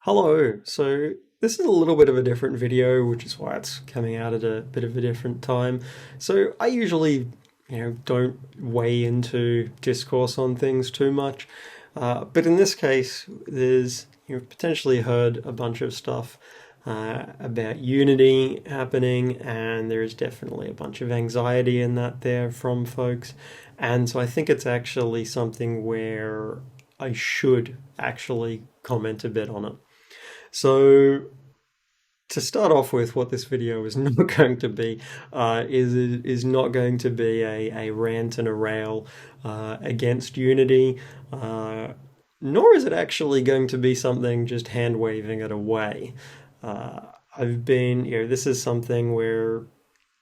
Hello. So this is a little bit of a different video, which is why it's coming out at a bit of a different time. So I usually, don't weigh into discourse on things too much. But in this case, you've potentially heard a bunch of stuff about unity happening, and there's definitely a bunch of anxiety in that there from folks. And so I think it's actually something where I should actually comment a bit on it. So to start off with, what this video is not going to be is not going to be a rant and a rail against Unity, nor is it actually going to be something just hand waving it away. I've been, this is something where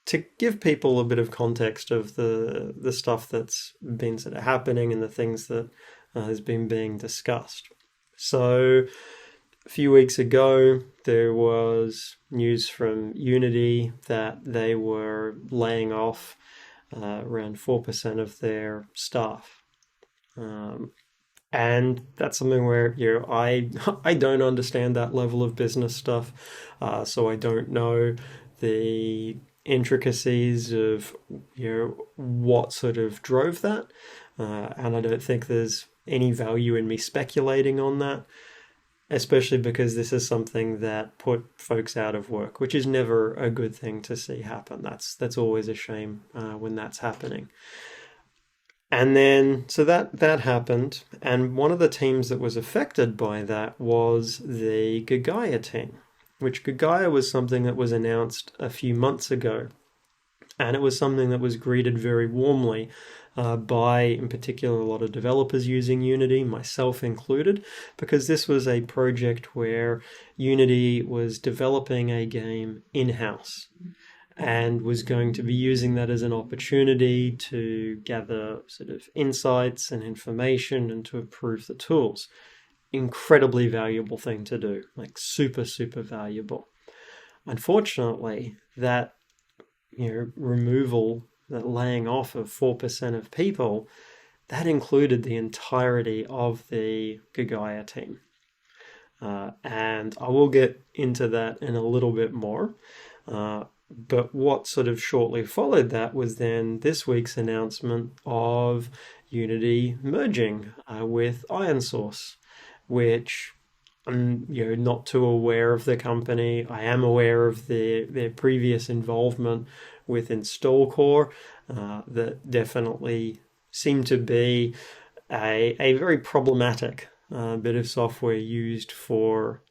to give people a bit of context of the stuff that's been sort of happening and the things that has been being discussed. So a few weeks ago, there was news from Unity that they were laying off around 4% of their staff. And that's something where, I don't understand that level of business stuff. So I don't know the intricacies of, what sort of drove that. And I don't think there's any value in me speculating on that, especially because this is something that put folks out of work, which is never a good thing to see happen. That's always a shame when that's happening. And then, so that happened, and one of the teams that was affected by that was the Gagaia team, which Gagaia was something that was announced a few months ago, and it was something that was greeted very warmly by, in particular, a lot of developers using Unity, myself included, because this was a project where Unity was developing a game in-house and was going to be using that as an opportunity to gather sort of insights and information and to improve the tools. Incredibly valuable thing to do, like super, super valuable. Unfortunately, that removal, that laying off of 4% of people, that included the entirety of the Gagaia team. And I will get into that in a little bit more. But what sort of shortly followed that was then this week's announcement of Unity merging with ironSource, which I'm not too aware of the company. I am aware of their previous involvement with InstallCore that definitely seemed to be a very problematic bit of software used for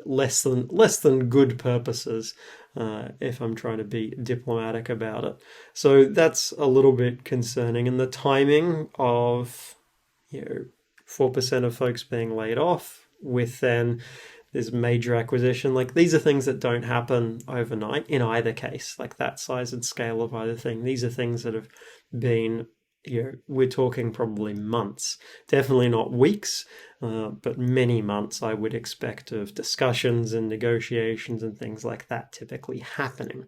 less than good purposes, if I'm trying to be diplomatic about it. So that's a little bit concerning. And the timing of 4% of folks being laid off with then this major acquisition, like these are things that don't happen overnight in either case, like that size and scale of either thing. These are things that have been, we're talking probably months, definitely not weeks, but many months I would expect of discussions and negotiations and things like that typically happening.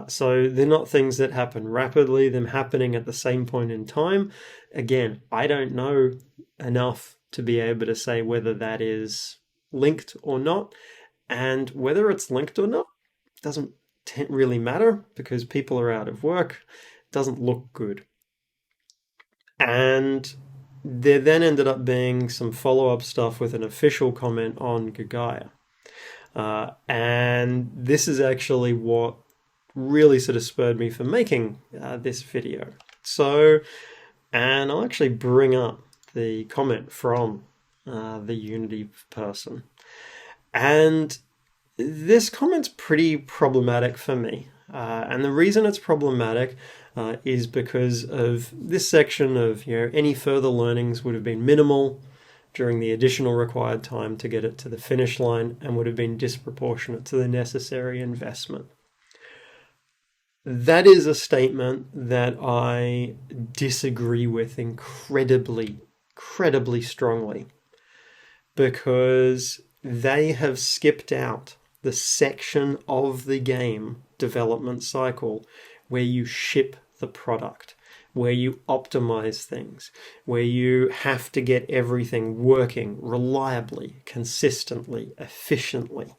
So they're not things that happen rapidly, them happening at the same point in time. Again, I don't know enough to be able to say whether that is linked or not, and whether it's linked or not doesn't really matter because people are out of work. It doesn't look good. And there then ended up being some follow-up stuff with an official comment on Gagaia. And this is actually what really sort of spurred me for making this video. So, and I'll actually bring up the comment from the Unity person. And this comment's pretty problematic for me. And the reason it's problematic is because of this section of, any further learnings would have been minimal during the additional required time to get it to the finish line and would have been disproportionate to the necessary investment. That is a statement that I disagree with incredibly strongly, because they have skipped out the section of the game development cycle where you ship the product, where you optimize things, where you have to get everything working reliably, consistently, efficiently.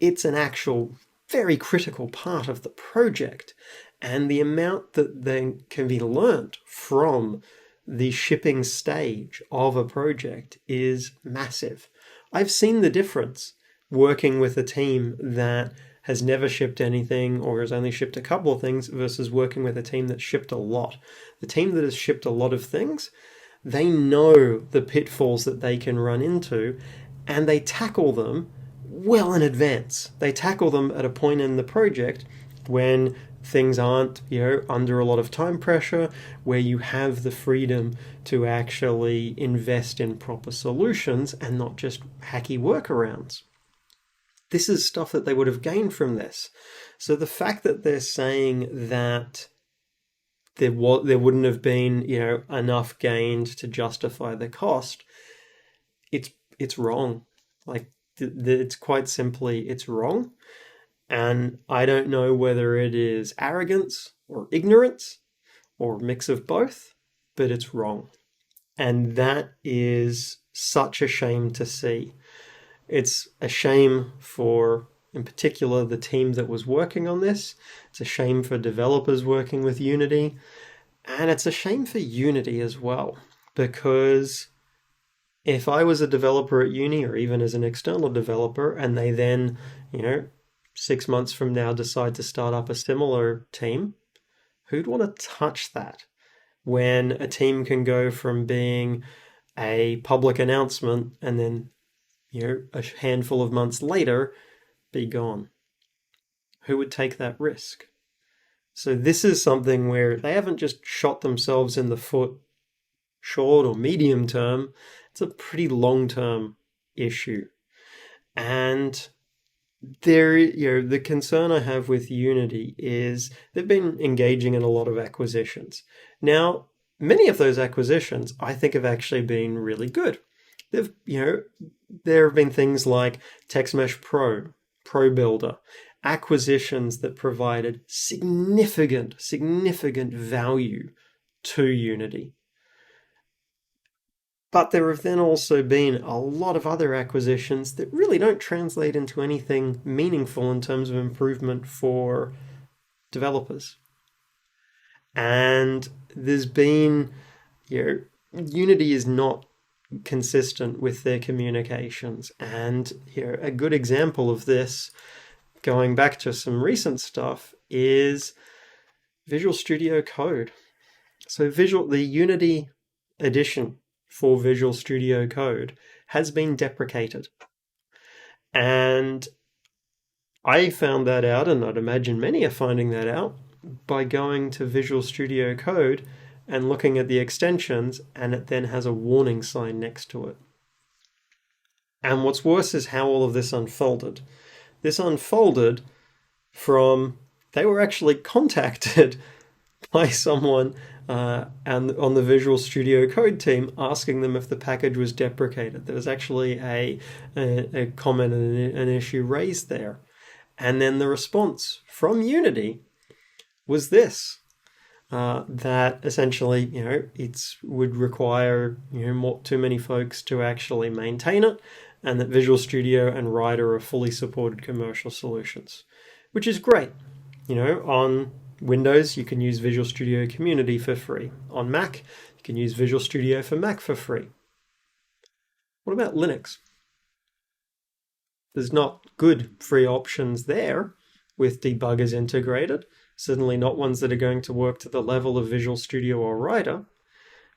It's an actual very critical part of the project. And the amount that then can be learnt from the shipping stage of a project is massive. I've seen the difference working with a team that has never shipped anything or has only shipped a couple of things versus working with a team that's shipped a lot. The team that has shipped a lot of things, they know the pitfalls that they can run into and they tackle them well in advance. They tackle them at a point in the project when things aren't, under a lot of time pressure, where you have the freedom to actually invest in proper solutions and not just hacky workarounds. This is stuff that they would have gained from this. So the fact that they're saying that there wouldn't have been, enough gained to justify the cost, it's wrong. Like, it's quite simply, it's wrong. And I don't know whether it is arrogance or ignorance or a mix of both, but it's wrong. And that is such a shame to see. It's a shame for, in particular, the team that was working on this. It's a shame for developers working with Unity. And it's a shame for Unity as well, because if I was a developer at uni or even as an external developer and they then, 6 months from now decide to start up a similar team, who'd want to touch that when a team can go from being a public announcement and then, a handful of months later be gone? Who would take that risk? So this is something where they haven't just shot themselves in the foot short or medium term. It's a pretty long-term issue. And the concern I have with Unity is they've been engaging in a lot of acquisitions. Now, many of those acquisitions I think have actually been really good. There have been things like TextMesh Pro, Pro Builder, acquisitions that provided significant value to Unity. But there have then also been a lot of other acquisitions that really don't translate into anything meaningful in terms of improvement for developers. And there's been, Unity is not consistent with their communications. And a good example of this, going back to some recent stuff, is Visual Studio Code. So the Unity edition for Visual Studio Code has been deprecated. And I found that out, and I'd imagine many are finding that out, by going to Visual Studio Code and looking at the extensions, and it then has a warning sign next to it. And what's worse is how all of this unfolded. This unfolded from, they were actually contacted by someone and on the Visual Studio Code team asking them if the package was deprecated. There was actually a comment and an issue raised there. And then the response from Unity was this, that essentially, it would require, too many folks to actually maintain it, and that Visual Studio and Rider are fully supported commercial solutions, which is great. On Windows, you can use Visual Studio Community for free. On Mac, you can use Visual Studio for Mac for free. What about Linux? There's not good free options there with debuggers integrated, certainly not ones that are going to work to the level of Visual Studio or Rider.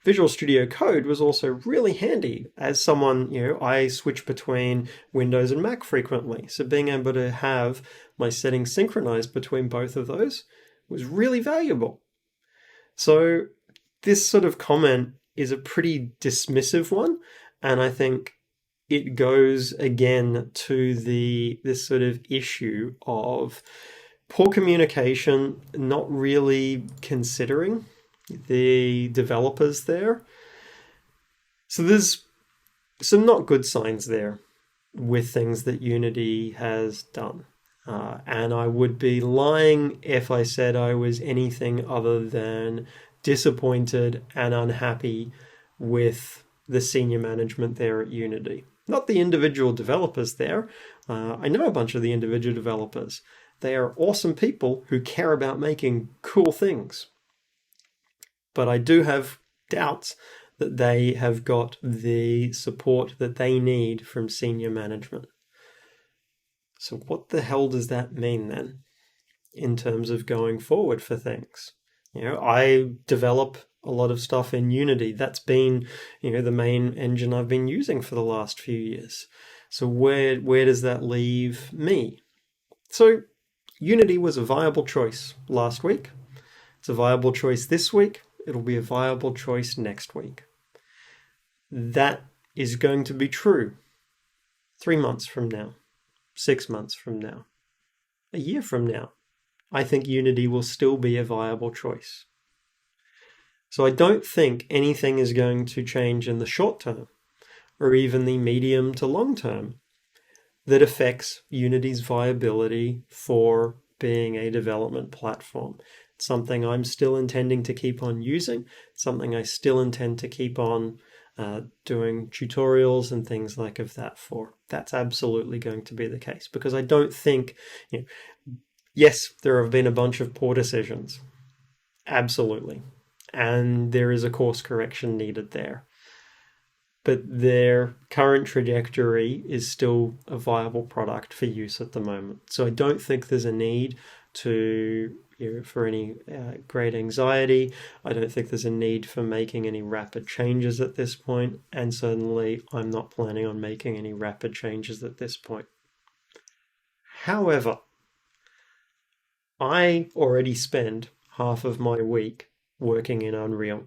Visual Studio Code was also really handy. As someone, I switch between Windows and Mac frequently, so being able to have my settings synchronized between both of those was really valuable. So this sort of comment is a pretty dismissive one, and I think it goes again to this sort of issue of poor communication, not really considering the developers there. So there's some not good signs there with things that Unity has done. And I would be lying if I said I was anything other than disappointed and unhappy with the senior management there at Unity. Not the individual developers there. I know a bunch of the individual developers. They are awesome people who care about making cool things. But I do have doubts that they have got the support that they need from senior management. So what the hell does that mean then in terms of going forward for things? I develop a lot of stuff in Unity. That's been, the main engine I've been using for the last few years. So where does that leave me? So Unity was a viable choice last week. It's a viable choice this week. It'll be a viable choice next week. That is going to be true 3 months from now, 6 months from now, a year from now. I think Unity will still be a viable choice. So I don't think anything is going to change in the short term, or even the medium to long term, that affects Unity's viability for being a development platform. It's something I'm still intending to keep on using, something I still intend to keep on doing tutorials and things like that for. That's absolutely going to be the case, because I don't think, yes, there have been a bunch of poor decisions, absolutely, and there is a course correction needed there. But their current trajectory is still a viable product for use at the moment. So I don't think there's a need for any great anxiety. I don't think there's a need for making any rapid changes at this point. And certainly I'm not planning on making any rapid changes at this point. However, I already spend half of my week working in Unreal.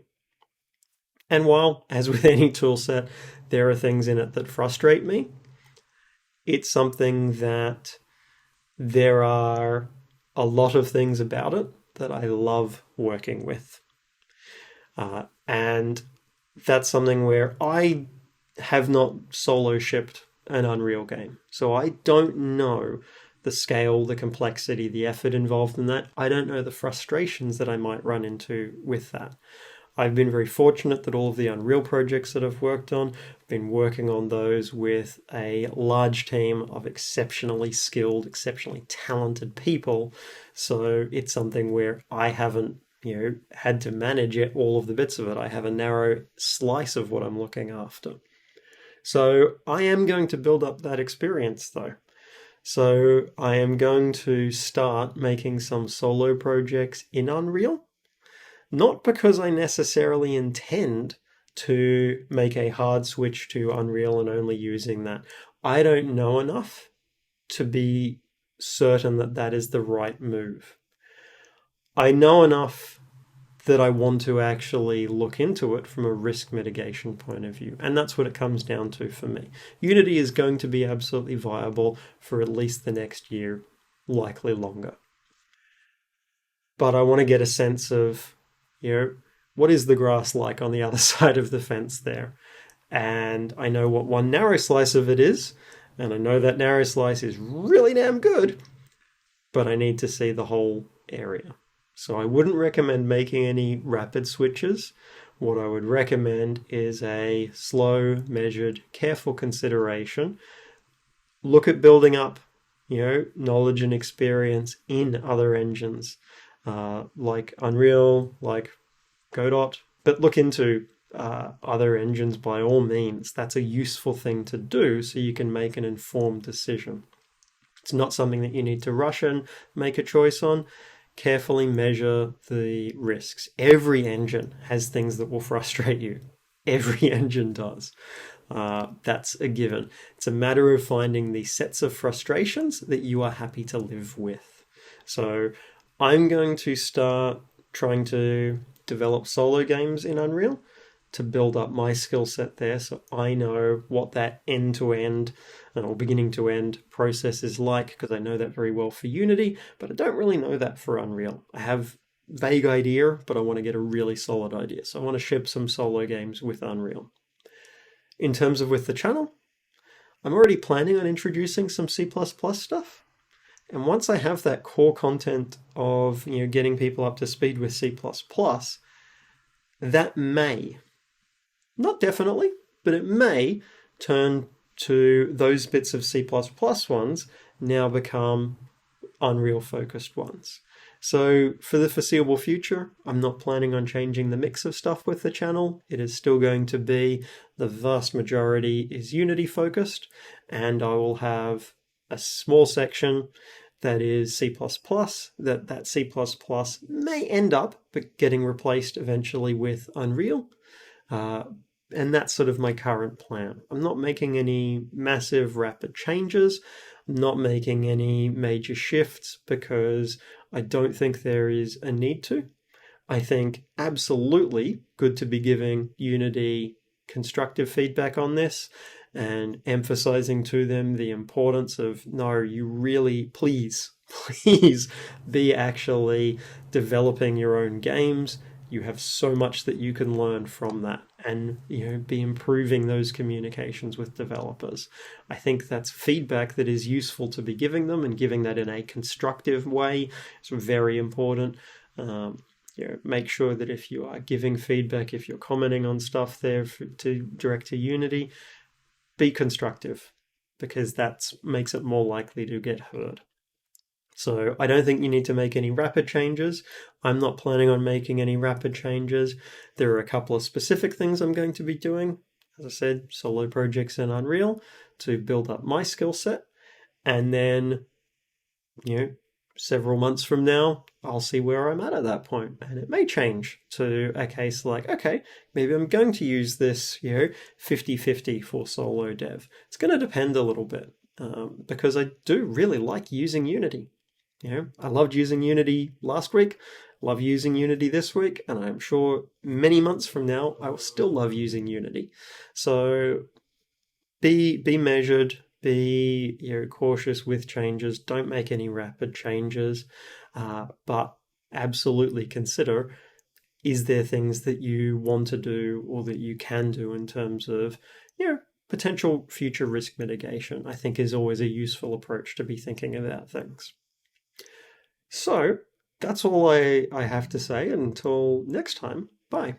And while, as with any toolset, there are things in it that frustrate me, it's something that there are a lot of things about it that I love working with. And that's something where I have not solo shipped an Unreal game. So I don't know the scale, the complexity, the effort involved in that. I don't know the frustrations that I might run into with that. I've been very fortunate that all of the Unreal projects that I've worked on, I've been working on those with a large team of exceptionally skilled, exceptionally talented people. So it's something where I haven't, had to manage all of the bits of it. I have a narrow slice of what I'm looking after. So I am going to build up that experience though. So I am going to start making some solo projects in Unreal. Not because I necessarily intend to make a hard switch to Unreal and only using that. I don't know enough to be certain that that is the right move. I know enough that I want to actually look into it from a risk mitigation point of view. And that's what it comes down to for me. Unity is going to be absolutely viable for at least the next year, likely longer. But I want to get a sense of, what is the grass like on the other side of the fence there? And I know what one narrow slice of it is, and I know that narrow slice is really damn good, but I need to see the whole area. So I wouldn't recommend making any rapid switches. What I would recommend is a slow, measured, careful consideration. Look at building up, knowledge and experience in other engines. Like Unreal, like Godot, but look into other engines by all means. That's a useful thing to do so you can make an informed decision. It's not something that you need to rush and make a choice on. Carefully measure the risks. Every engine has things that will frustrate you. Every engine does. That's a given. It's a matter of finding the sets of frustrations that you are happy to live with. So I'm going to start trying to develop solo games in Unreal to build up my skill set there, so I know what that end-to-end or beginning-to-end process is like, because I know that very well for Unity, but I don't really know that for Unreal. I have vague idea, but I want to get a really solid idea. So I want to ship some solo games with Unreal. In terms of with the channel, I'm already planning on introducing some C++ stuff. And once I have that core content of getting people up to speed with C++, That may, not definitely, but it may turn to those bits of C++ ones now become Unreal focused ones. So for the foreseeable future, I'm not planning on changing the mix of stuff with the channel. It is still going to be the vast majority is Unity focused, and I will have a small section that is C++, that C++ may end up getting replaced eventually with Unreal. And that's sort of my current plan. I'm not making any massive rapid changes. I'm not making any major shifts because I don't think there is a need to. I think absolutely good to be giving Unity constructive feedback on this and emphasizing to them the importance of no, you really, please, please be actually developing your own games. You have so much that you can learn from that and be improving those communications with developers. I think that's feedback that is useful to be giving them, and giving that in a constructive way is very important. Make sure that if you are giving feedback, if you're commenting on stuff there to direct to Unity, be constructive, because that makes it more likely to get heard. So I don't think you need to make any rapid changes. I'm not planning on making any rapid changes. There are a couple of specific things I'm going to be doing. As I said, solo projects in Unreal to build up my skill set. And then, several months from now, I'll see where I'm at that point. And it may change to a case like, okay, maybe I'm going to use this, 50-50 for solo dev. It's going to depend a little bit because I do really like using Unity. I loved using Unity last week, love using Unity this week, and I'm sure many months from now, I will still love using Unity. So be measured, be cautious with changes, don't make any rapid changes, but absolutely consider, is there things that you want to do or that you can do in terms of, potential future risk mitigation, I think is always a useful approach to be thinking about things. So that's all I have to say. Until next time, bye.